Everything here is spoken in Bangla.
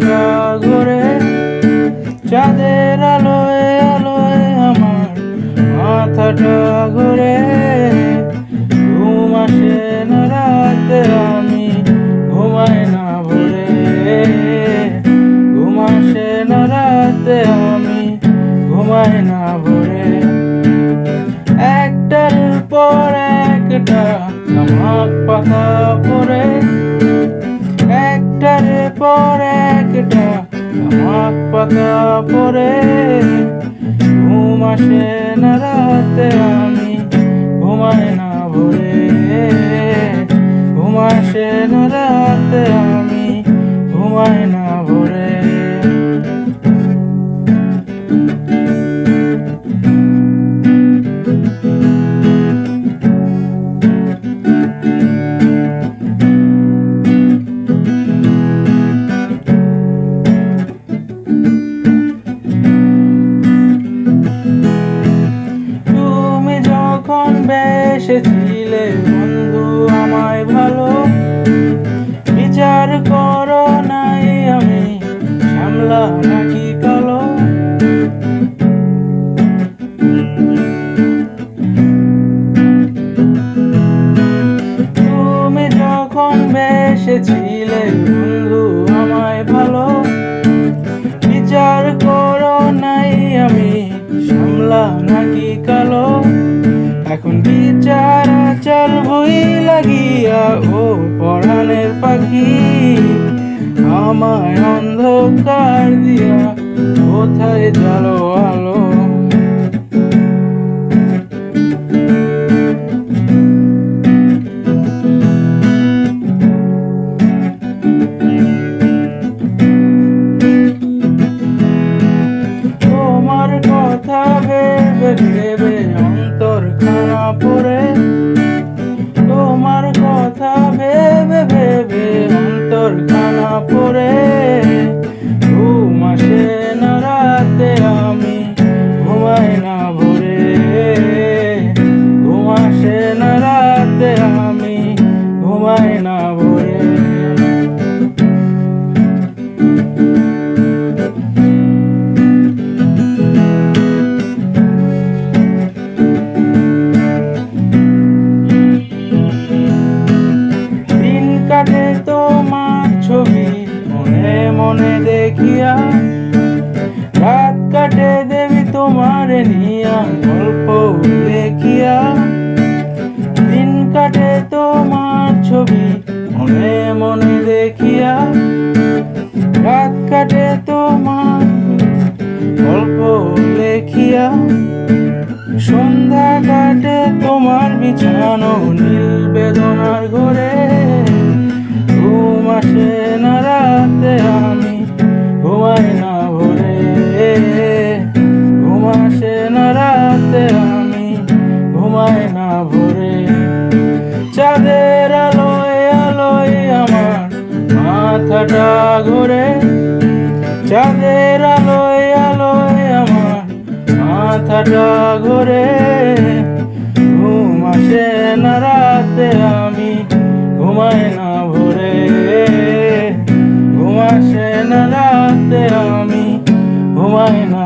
মাথাটা ঘুরে, চাঁদের আলোয় আলোয় আমার মাথাটা ঘুরে। ঘুম আসে না রাতে, আমি ঘুমাই না ভোরে। ঘুম আসে না রাতে, আমি ঘুমাই না ভোরে। একটার পর একটা তামাক পাতা পরে, একটার পর একটা তামাক পাতা পরে। ঘুম আসে না রাতে, আমি ঘুমাই না ভোরে। ঘুম আসে না রাতে, আমি ঘুমাই না ভোরে। বেসেছিলে বন্ধু আমায় ভালো, বিচার করো নাই আমি শ্যামলা নাকি কালো। তুমি যখন বেসেছিলে বন্ধু আমায় ভালো, বিচার করো নাই আমি শ্যামলা নাকি কালো। এখন বিচার আচার বই লাগিয়া ও পরাণের পাখি আমায় অন্ধকার দিয়া কোথায় জালো আলো। তোমার কথা ভেবে ভেবে অন্তর খানা পড়ে, তোমার কথা ভেবে ভেবে অন্তর খানা পড়ে। ঘুম আসে না রাতে, আমি ঘুমাই না ভোরে। ঘুম আসে না রাতে, আমি ঘুমাই না ভোরে। কাটে তোমার ছবি মনে মনে দেখিয়া, রাত কাটে দেবী তোমার নিয়া গল্প দেখিয়া। দিন কাটে তোমার ছবি মনে মনে দেখিয়া, রাত কাটে তোমার গল্প লেখিয়া। সন্ধ্যা কাটে তোমার বিছানো নীল বেদনার ঘরে। ঘুম আসে না রাতে, আমি ঘুমাই না ভোরে। ঘুম আসে না রাতে, আমি ঘুমাই না ভোরে। চাঁদের আলোয় আলোয় আমার মাথাটা ঘুরে, চাঁদের আলোয় আলোয় আমার মাথাটা ঘুরে। ঘুম আসে না রাতে, আমি ঘুমাই না ভোরে। ঘুম আসে না রাতে, আমি ঘুমাই না